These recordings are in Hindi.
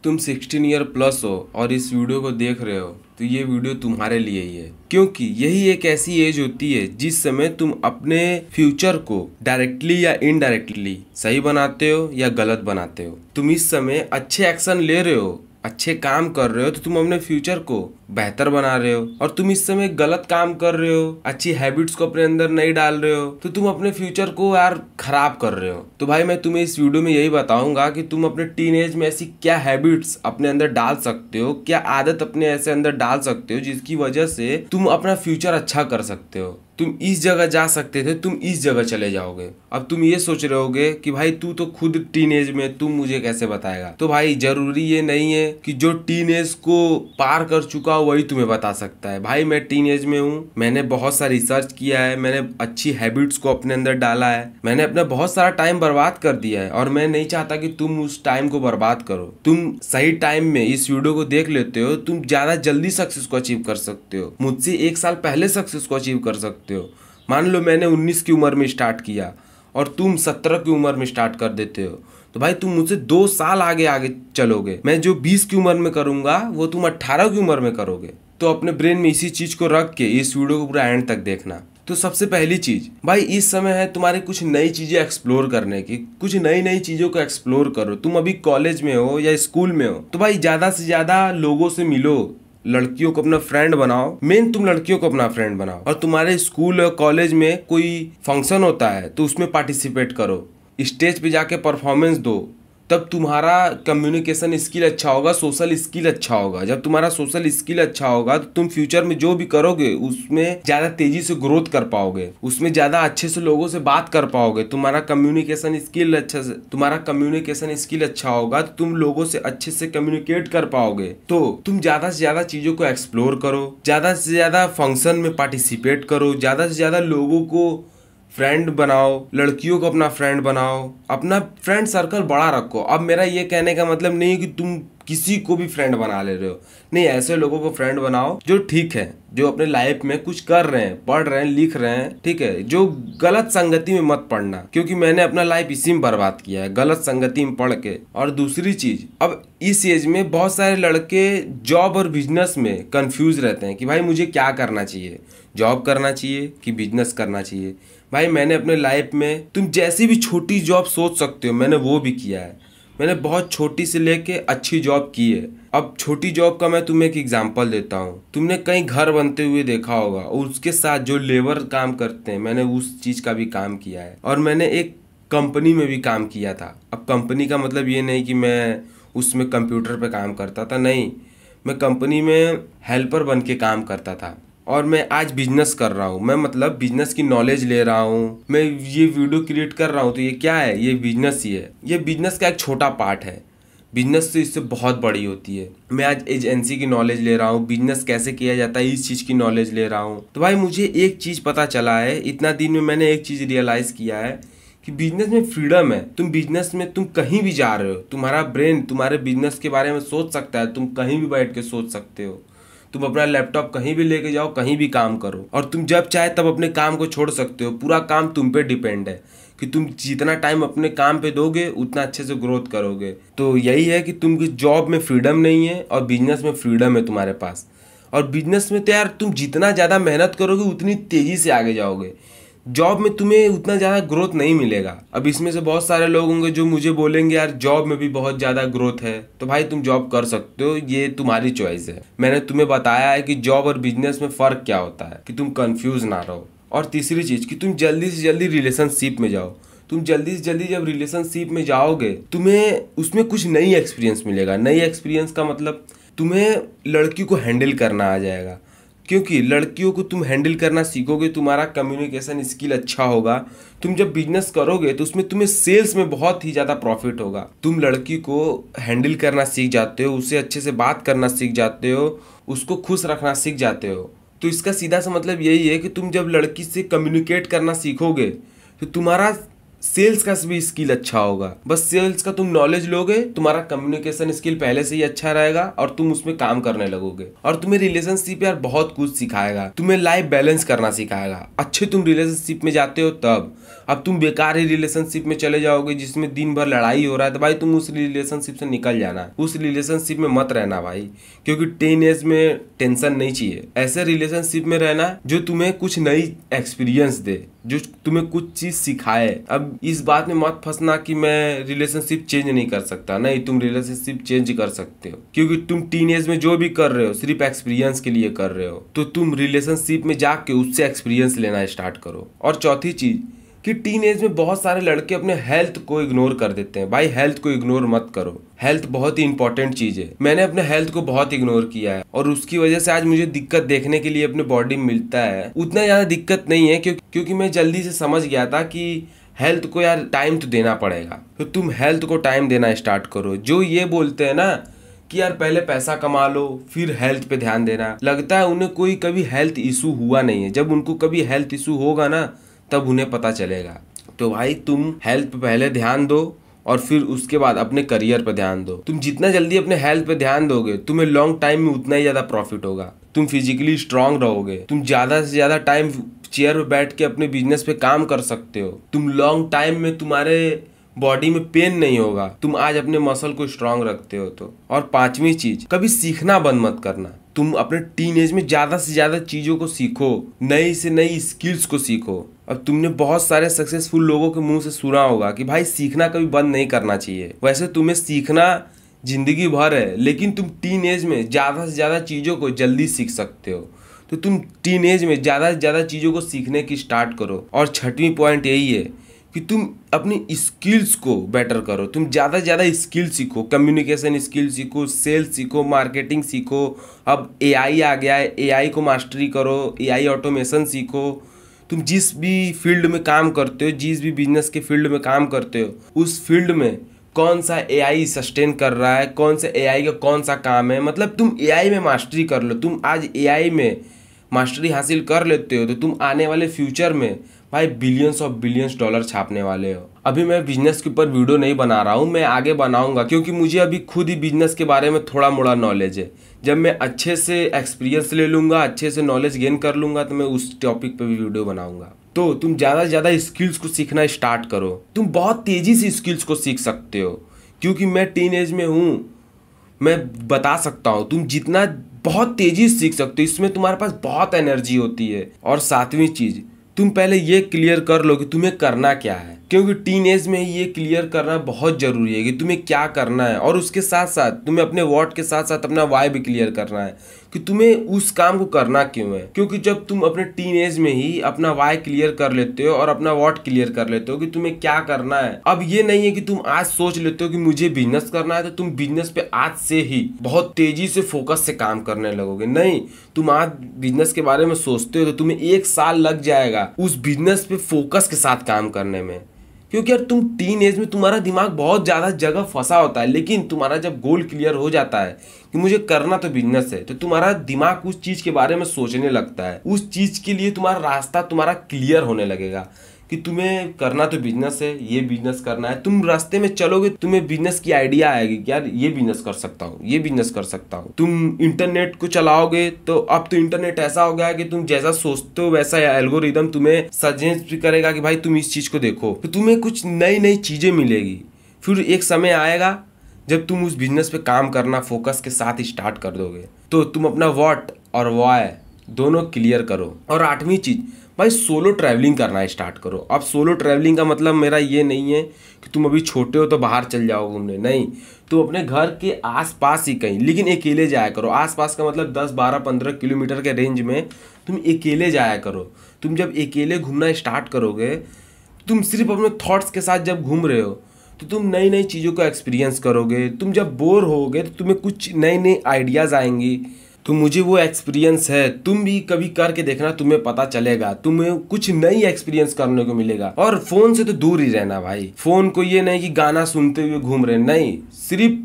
तुम 16 ईयर प्लस हो और इस वीडियो को देख रहे हो तो ये वीडियो तुम्हारे लिए ही है, क्योंकि यही एक ऐसी एज होती है जिस समय तुम अपने फ्यूचर को डायरेक्टली या इनडायरेक्टली सही बनाते हो या गलत बनाते हो। तुम इस समय अच्छे एक्शन ले रहे हो, अच्छे काम कर रहे हो तो तुम अपने फ्यूचर को बेहतर बना रहे हो, और तुम इस समय गलत काम कर रहे हो, अच्छी हैबिट्स को अपने अंदर नहीं डाल रहे हो तो तुम अपने फ्यूचर को यार खराब कर रहे हो। तो भाई मैं तुम्हें इस वीडियो में यही बताऊंगा कि तुम अपने टीनेज में ऐसी क्या हैबिट्स अपने अंदर डाल सकते हो, क्या आदत अपने ऐसे अंदर डाल सकते हो जिसकी वजह से तुम अपना फ्यूचर अच्छा कर सकते हो। तुम इस जगह जा सकते थे, तुम इस जगह चले जाओगे। अब तुम ये सोच रहे होगे कि भाई तू तो खुद टीनेज में, तुम मुझे कैसे बताएगा। तो भाई जरूरी ये नहीं है कि जो टीनेज को पार कर चुका हो वही तुम्हें बता सकता है। भाई मैं टीनेज में हूँ, मैंने बहुत सा रिसर्च किया है, मैंने अच्छी हैबिट्स को अपने अंदर डाला है, मैंने अपना बहुत सारा टाइम बर्बाद कर दिया है और मैं नहीं चाहता कि तुम उस टाइम को बर्बाद करो। तुम सही टाइम में इस वीडियो को देख लेते हो, तुम ज्यादा जल्दी सक्सेस को अचीव कर सकते हो, मुझसे 1 साल पहले सक्सेस को अचीव कर सकते हो। मान लो मैंने 19 की उम्र में स्टार्ट किया और तुम 17 की उम्र में स्टार्ट कर देते हो, तो भाई तुम मुझसे 2 साल आगे आगे चलोगे। मैं जो 20 की उम्र में करूंगा वो तुम 18 की उम्र में करोगे। तो अपने ब्रेन में इसी चीज को रख के इस वीडियो को पूरा एंड तक देखना। तो सबसे पहली चीज भाई, इस समय है तुम्हारी कुछ नई चीजें एक्सप्लोर करने की, कुछ नई नई चीजों को एक्सप्लोर करो। तुम अभी कॉलेज में हो या स्कूल में हो तो भाई ज्यादा से ज्यादा लोगों से मिलो, लड़कियों को अपना फ्रेंड बनाओ। मेन तुम लड़कियों को अपना फ्रेंड बनाओ, और तुम्हारे स्कूल और कॉलेज में कोई फंक्शन होता है तो उसमें पार्टिसिपेट करो, स्टेज पे जाके परफॉर्मेंस दो। तब तुम्हारा कम्युनिकेशन स्किल अच्छा होगा, सोशल स्किल अच्छा होगा। जब तुम्हारा सोशल स्किल अच्छा होगा तो तुम फ्यूचर में जो भी करोगे उसमें ज्यादा तेजी से ग्रोथ कर पाओगे, उसमें ज्यादा अच्छे से लोगों से बात कर पाओगे। तुम्हारा कम्युनिकेशन स्किल अच्छा होगा तो तुम लोगों से अच्छे से कम्युनिकेट कर पाओगे। तो तुम ज्यादा से ज्यादा चीजों को एक्सप्लोर करो, ज्यादा से ज्यादा फंक्शन में पार्टिसिपेट करो, ज्यादा से ज्यादा लोगों को फ्रेंड बनाओ, लड़कियों को अपना फ्रेंड बनाओ, अपना फ्रेंड सर्कल बड़ा रखो। अब मेरा ये कहने का मतलब नहीं है कि तुम किसी को भी फ्रेंड बना ले रहे हो, नहीं, ऐसे लोगों को फ्रेंड बनाओ जो ठीक है, जो अपने लाइफ में कुछ कर रहे हैं, पढ़ रहे हैं, लिख रहे हैं, ठीक है। जो गलत संगति में मत पढ़ना, क्योंकि मैंने अपना लाइफ इसी में बर्बाद किया है, गलत संगति में पढ़ के। और दूसरी चीज, अब इस एज में बहुत सारे लड़के जॉब और बिजनेस में कंफ्यूज रहते हैं कि भाई मुझे क्या करना चाहिए, जॉब करना चाहिए कि बिजनेस करना चाहिए। भाई मैंने अपने लाइफ में, तुम जैसी भी छोटी जॉब सोच सकते हो मैंने वो भी किया है। मैंने बहुत छोटी से लेके अच्छी जॉब की है। अब छोटी जॉब का मैं तुम्हें एक एग्जांपल देता हूँ। तुमने कहीं घर बनते हुए देखा होगा, और उसके साथ जो लेबर काम करते हैं, मैंने उस चीज़ का भी काम किया है। और मैंने एक कंपनी में भी काम किया था। अब कंपनी का मतलब ये नहीं कि मैं उसमें कंप्यूटर पे काम करता था, नहीं, मैं कंपनी में हेल्पर बन के काम करता था। और मैं आज बिजनेस कर रहा हूँ, मैं मतलब बिजनेस की नॉलेज ले रहा हूँ। मैं ये वीडियो क्रिएट कर रहा हूँ तो ये क्या है, ये बिजनेस ही है। ये बिजनेस का एक छोटा पार्ट है, बिजनेस तो इससे बहुत बड़ी होती है। मैं आज एजेंसी की नॉलेज ले रहा हूँ, बिजनेस कैसे किया जाता है इस चीज़ की नॉलेज ले रहा हूँ। तो भाई मुझे एक चीज़ पता चला है, इतना दिन में मैंने एक चीज़ रियलाइज़ किया है कि बिजनेस में फ्रीडम है। तुम बिजनेस में तुम कहीं भी जा रहे हो, तुम्हारा ब्रेन तुम्हारे बिजनेस के बारे में सोच सकता है, तुम कहीं भी बैठ के सोच सकते हो। तुम अपना लैपटॉप कहीं भी लेके जाओ, कहीं भी काम करो, और तुम जब चाहे तब अपने काम को छोड़ सकते हो। पूरा काम तुम पे डिपेंड है कि तुम जितना टाइम अपने काम पे दोगे उतना अच्छे से ग्रोथ करोगे। तो यही है कि तुम जॉब में फ्रीडम नहीं है और बिजनेस में फ्रीडम है तुम्हारे पास। और बिजनेस में तो यार तुम जितना ज़्यादा मेहनत करोगे उतनी तेज़ी से आगे जाओगे, जॉब में तुम्हें उतना ज़्यादा ग्रोथ नहीं मिलेगा। अब इसमें से बहुत सारे लोग होंगे जो मुझे बोलेंगे यार जॉब में भी बहुत ज़्यादा ग्रोथ है। तो भाई तुम जॉब कर सकते हो, ये तुम्हारी चॉइस है। मैंने तुम्हें बताया है कि जॉब और बिजनेस में फ़र्क क्या होता है, कि तुम कंफ्यूज ना रहो। और तीसरी चीज़ कि तुम जल्दी से जल्दी रिलेशनशिप में जाओ। तुम जल्दी से जल्दी जब रिलेशनशिप में जाओगे तुम्हें उसमें कुछ नई एक्सपीरियंस मिलेगा। नई एक्सपीरियंस का मतलब तुम्हें लड़की को हैंडल करना आ जाएगा, क्योंकि लड़कियों को तुम हैंडल करना सीखोगे, तुम्हारा कम्युनिकेशन स्किल अच्छा होगा। तुम जब बिजनेस करोगे तो उसमें तुम्हें सेल्स में बहुत ही ज़्यादा प्रॉफिट होगा। तुम लड़की को हैंडल करना सीख जाते हो, उससे अच्छे से बात करना सीख जाते हो, उसको खुश रखना सीख जाते हो। तो इसका सीधा सा मतलब यही है कि तुम जब लड़की से कम्युनिकेट करना सीखोगे तो तुम्हारा सेल्स का भी स्किल अच्छा होगा। बस सेल्स का तुम नॉलेज लोगे, तुम्हारा कम्युनिकेशन स्किल पहले से ही अच्छा रहेगा और तुम उसमें काम करने लगोगे। और तुम्हें रिलेशनशिप यार बहुत कुछ सिखाएगा, तुम्हें लाइफ बैलेंस करना सिखाएगा। अच्छे तुम रिलेशनशिप में जाते हो तब। अब तुम बेकार ही रिलेशनशिप में चले जाओगे जिसमें दिन भर लड़ाई हो रहा है, तो भाई तुम उस रिलेशनशिप से निकल जाना, उस रिलेशनशिप में मत रहना भाई, क्योंकि टीन एज में टेंशन नहीं चाहिए। ऐसे रिलेशनशिप में रहना जो तुम्हें कुछ नई एक्सपीरियंस दे, जो तुम्हें कुछ चीज सिखाए। अब इस बात में मत फंसना कि मैं रिलेशनशिप चेंज नहीं कर सकता, नहीं, तुम रिलेशनशिप चेंज कर सकते हो, क्योंकि तुम टीन एज में जो भी कर रहे हो सिर्फ एक्सपीरियंस के लिए कर रहे हो। तो तुम रिलेशनशिप में जाके उससे एक्सपीरियंस लेना स्टार्ट करो। और चौथी चीज कि टीन एज में बहुत सारे लड़के अपने हेल्थ को इग्नोर कर देते हैं। भाई हेल्थ को इग्नोर मत करो, हेल्थ बहुत ही इंपॉर्टेंट चीज है। मैंने अपने हेल्थ को बहुत इग्नोर किया है और उसकी वजह से आज मुझे दिक्कत देखने के लिए अपने बॉडी में मिलता है। उतना ज्यादा दिक्कत नहीं है क्योंकि मैं जल्दी से समझ गया था कि हेल्थ को यार टाइम तो देना पड़ेगा। तो तुम हेल्थ को टाइम देना स्टार्ट करो। जो ये बोलते हैं ना कि यार पहले पैसा कमा लो फिर हेल्थ पे ध्यान देना, लगता है उन्हें कोई कभी हेल्थ इशू हुआ नहीं है। जब उनको कभी हेल्थ इशू होगा ना तब उन्हें पता चलेगा। तो भाई तुम हेल्थ पे पहले ध्यान दो और फिर उसके बाद अपने करियर पे ध्यान दो। तुम जितना जल्दी अपने हेल्थ पे ध्यान दोगे तुम्हें लॉन्ग टाइम में उतना ही ज्यादा प्रॉफिट होगा। तुम फिजिकली स्ट्रांग रहोगे, तुम ज्यादा से ज्यादा टाइम चेयर पे बैठ के अपने बिजनेस पे काम कर सकते हो। तुम लॉन्ग टाइम में तुम्हारे बॉडी में पेन नहीं होगा, तुम आज अपने मसल को स्ट्रांग रखते हो तो। और पांचवी चीज, कभी सीखना बंद मत करना। तुम अपने टीन एज में ज्यादा से ज्यादा चीजों को सीखो, नई से नई स्किल्स को सीखो। अब तुमने बहुत सारे सक्सेसफुल लोगों के मुंह से सुना होगा कि भाई सीखना कभी बंद नहीं करना चाहिए। वैसे तुम्हें सीखना जिंदगी भर है, लेकिन तुम टीन एज में ज्यादा से ज्यादा चीजों को जल्दी सीख सकते हो। तो तुम टीन एज में ज्यादा से ज्यादा चीजों को सीखने की स्टार्ट करो। और छठवीं पॉइंट यही है कि तुम अपनी स्किल्स को बेटर करो। तुम ज़्यादा से ज़्यादा स्किल सीखो, कम्युनिकेशन स्किल सीखो, सेल्स सीखो, मार्केटिंग सीखो। अब एआई आ गया है, एआई को मास्टरी करो, एआई ऑटोमेशन सीखो। तुम जिस भी फील्ड में काम करते हो, जिस भी बिजनेस के फील्ड में काम करते हो, उस फील्ड में कौन सा एआई सस्टेन कर रहा है, कौन सा एआई का कौन सा काम है, मतलब तुम एआई में मास्टरी कर लो। तुम आज एआई में मास्टरी हासिल कर लेते हो तो तुम आने वाले फ्यूचर में भाई बिलियंस ऑफ बिलियंस डॉलर छापने वाले हो। अभी मैं बिजनेस के ऊपर वीडियो नहीं बना रहा हूँ, मैं आगे बनाऊंगा, क्योंकि मुझे अभी खुद ही बिजनेस के बारे में थोड़ा मोड़ा नॉलेज है। जब मैं अच्छे से एक्सपीरियंस ले लूंगा, अच्छे से नॉलेज गेन कर लूंगा, तो मैं उस टॉपिक पे भी वीडियो बनाऊंगा। तो तुम ज़्यादा से ज़्यादा स्किल्स को सीखना स्टार्ट करो। तुम बहुत तेज़ी से स्किल्स को सीख सकते हो, क्योंकि मैं टीन एज में हूँ, मैं बता सकता हूँ तुम जितना बहुत तेज़ी से सीख सकते हो, इसमें तुम्हारे पास बहुत एनर्जी होती है। और सातवीं चीज़, तुम पहले ये क्लियर कर लो कि तुम्हें करना क्या है, क्योंकि टीन एज में ये क्लियर करना बहुत जरूरी है कि तुम्हें क्या करना है। और उसके साथ साथ तुम्हें अपने व्हाट के साथ साथ अपना वाई भी क्लियर करना है कि तुम्हें उस काम को करना क्यों है। क्योंकि जब तुम अपने टीन एज में ही अपना वाई क्लियर कर लेते हो और अपना व्हाट क्लियर कर लेते हो कि तुम्हें क्या करना है, अब ये नहीं है कि तुम आज सोच लेते हो कि मुझे बिजनेस करना है तो तुम बिजनेस पे आज से ही बहुत तेजी से फोकस से काम करने लगोगे। नहीं, तुम आज बिजनेस के बारे में सोचते हो तो तुम्हें 1 साल लग जाएगा उस बिजनेस पे फोकस के साथ काम करने में। क्योंकि यार तुम टीन एज में तुम्हारा दिमाग बहुत ज़्यादा जगह फंसा होता है, लेकिन तुम्हारा जब गोल क्लियर हो जाता है कि मुझे करना तो बिजनेस है, तो तुम्हारा दिमाग उस चीज़ के बारे में सोचने लगता है। उस चीज़ के लिए तुम्हारा रास्ता तुम्हारा क्लियर होने लगेगा कि तुम्हें करना तो बिजनेस है, ये बिजनेस करना है। तुम रास्ते में चलोगे, तुम्हें बिजनेस की आइडिया आएगी कि यार ये बिजनेस कर सकता हूँ, ये बिजनेस कर सकता हूँ। तुम इंटरनेट को चलाओगे तो अब तो इंटरनेट ऐसा हो गया है कि तुम जैसा सोचते हो वैसा एल्गोरिदम तुम्हें सजेस्ट भी करेगा कि भाई तुम इस चीज़ को देखो, तो तुम्हें कुछ नई नई चीज़ें मिलेगी। फिर एक समय आएगा जब तुम उस बिजनेस पे काम करना फोकस के साथ स्टार्ट कर दोगे, तो तुम अपना व्हाट और वाई दोनों क्लियर करो। और आठवीं चीज़, भाई सोलो ट्रैवलिंग करना स्टार्ट करो। अब सोलो ट्रैवलिंग का मतलब मेरा ये नहीं है कि तुम अभी छोटे हो तो बाहर चल जाओ घूमने, नहीं, तुम अपने घर के आसपास ही कहीं, लेकिन अकेले जाया करो। आसपास का मतलब 10, 12, 15 किलोमीटर के रेंज में तुम अकेले जाया करो। तुम जब अकेले घूमना स्टार्ट करोगे, तुम सिर्फ अपने थॉट्स के साथ जब घूम रहे हो तो तुम नई नई चीज़ों को एक्सपीरियंस करोगे। तुम जब बोर होगे तो तुम्हें कुछ नई नई आइडियाज़ आएंगी। तो मुझे वो एक्सपीरियंस है, तुम भी कभी करके देखना, तुम्हें पता चलेगा, तुम्हें कुछ नई एक्सपीरियंस करने को मिलेगा। और फोन से तो दूर ही रहना भाई। फोन को ये नहीं कि गाना सुनते हुए घूम रहे, नहीं, सिर्फ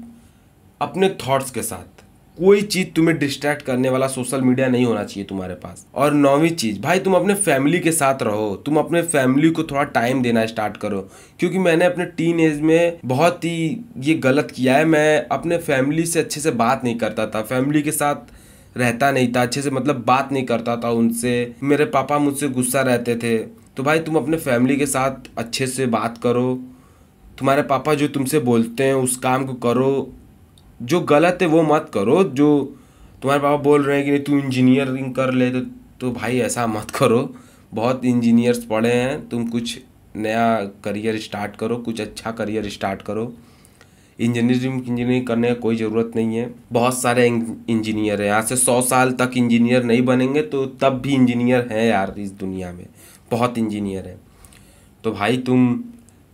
अपने थॉट्स के साथ कोई चीज़ तुम्हें डिस्ट्रैक्ट करने वाला सोशल मीडिया नहीं होना चाहिए तुम्हारे पास। और 9वीं चीज़ भाई, तुम अपने फैमिली के साथ रहो, तुम अपने फैमिली को थोड़ा टाइम देना स्टार्ट करो। क्योंकि मैंने अपने टीन एज में बहुत ही ये गलत किया है, मैं अपने फैमिली से अच्छे से बात नहीं करता था, फैमिली के साथ रहता नहीं था अच्छे से, मतलब बात नहीं करता था उनसे, मेरे पापा मुझसे गुस्सा रहते थे। तो भाई तुम अपने फैमिली के साथ अच्छे से बात करो, तुम्हारे पापा जो तुमसे बोलते हैं उस काम को करो, जो गलत है वो मत करो। जो तुम्हारे पापा बोल रहे हैं कि नहीं तू इंजीनियरिंग कर ले, तो भाई ऐसा मत करो। बहुत इंजीनियर्स पढ़े हैं, तुम कुछ नया करियर स्टार्ट करो, कुछ अच्छा करियर स्टार्ट करो। इंजीनियरिंग करने का कोई ज़रूरत नहीं है, बहुत सारे इंजीनियर हैं। आज से 100 साल तक इंजीनियर नहीं बनेंगे तो तब भी इंजीनियर हैं यार, इस दुनिया में बहुत इंजीनियर हैं। तो भाई तुम,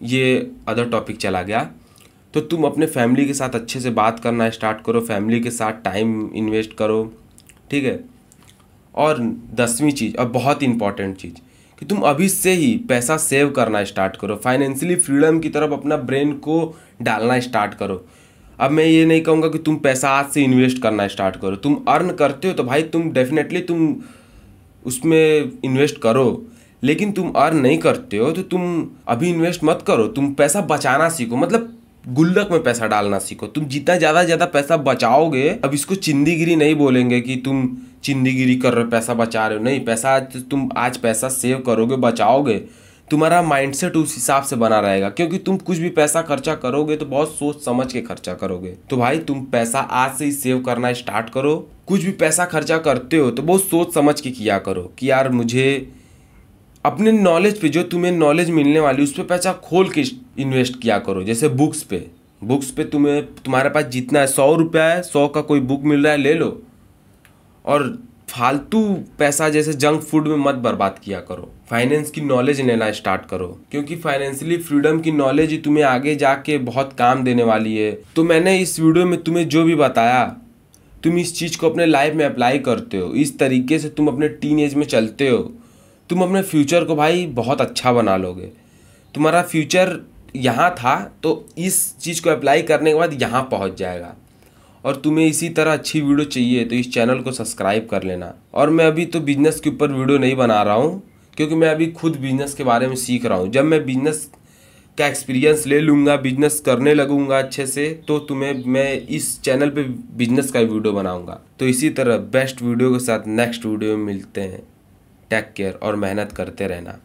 ये अदर टॉपिक चला गया, तो तुम अपने फैमिली के साथ अच्छे से बात करना स्टार्ट करो, फैमिली के साथ टाइम इन्वेस्ट करो, ठीक है। और 10वीं चीज़, और बहुत इंपॉर्टेंट चीज़, कि तुम अभी से ही पैसा सेव करना स्टार्ट करो, फाइनेंशियली फ्रीडम की तरफ अपना ब्रेन को डालना स्टार्ट करो। अब मैं ये नहीं कहूँगा कि तुम पैसा आज से इन्वेस्ट करना स्टार्ट करो, तुम अर्न करते हो तो भाई तुम डेफिनेटली तुम उसमें इन्वेस्ट करो, लेकिन तुम अर्न नहीं करते हो तो तुम अभी इन्वेस्ट मत करो, तुम पैसा बचाना सीखो, मतलब गुल्लक में पैसा डालना सीखो। तुम जितना ज़्यादा पैसा बचाओगे, अब इसको चिंदीगिरी नहीं बोलेंगे कि तुम चिंदीगिरी कर रहे हो, पैसा बचा रहे हो, नहीं, पैसा तुम आज पैसा सेव करोगे, बचाओगे, तुम्हारा माइंडसेट उस हिसाब से बना रहेगा। क्योंकि तुम कुछ भी पैसा खर्चा करोगे तो बहुत सोच समझ के खर्चा करोगे। तो भाई तुम पैसा आज से ही सेव करना स्टार्ट करो, कुछ भी पैसा खर्चा करते हो तो बहुत सोच समझ के किया करो कि यार मुझे अपने नॉलेज पे, जो तुम्हें नॉलेज मिलने वाली उस पर पैसा खोल के इन्वेस्ट किया करो। जैसे बुक्स पे तुम्हारे पास जितना है, 100 रुपया है, 100 का कोई बुक मिल रहा है ले लो। और फालतू पैसा जैसे जंक फूड में मत बर्बाद किया करो, फाइनेंस की नॉलेज लेना स्टार्ट करो, क्योंकि फाइनेंशियली फ्रीडम की नॉलेज ही तुम्हें आगे जाके बहुत काम देने वाली है। तो मैंने इस वीडियो में तुम्हें जो भी बताया, तुम इस चीज़ को अपने लाइफ में अप्लाई करते हो, इस तरीके से तुम अपने टीन एज में चलते हो, तुम अपने फ्यूचर को भाई बहुत अच्छा बना लोगे। तुम्हारा फ्यूचर यहाँ था तो इस चीज़ को अप्लाई करने के बाद यहाँ पहुँच जाएगा। और तुम्हें इसी तरह अच्छी वीडियो चाहिए तो इस चैनल को सब्सक्राइब कर लेना। और मैं अभी तो बिजनेस के ऊपर वीडियो नहीं बना रहा हूँ, क्योंकि मैं अभी खुद बिजनेस के बारे में सीख रहा हूँ। जब मैं बिजनेस का एक्सपीरियंस ले लूँगा, बिजनेस करने लगूँगा अच्छे से, तो तुम्हें मैं इस चैनल पे बिजनेस का वीडियो बनाऊँगा। तो इसी तरह बेस्ट वीडियो के साथ नेक्स्ट वीडियो में मिलते हैं। टेक केयर और मेहनत करते रहना।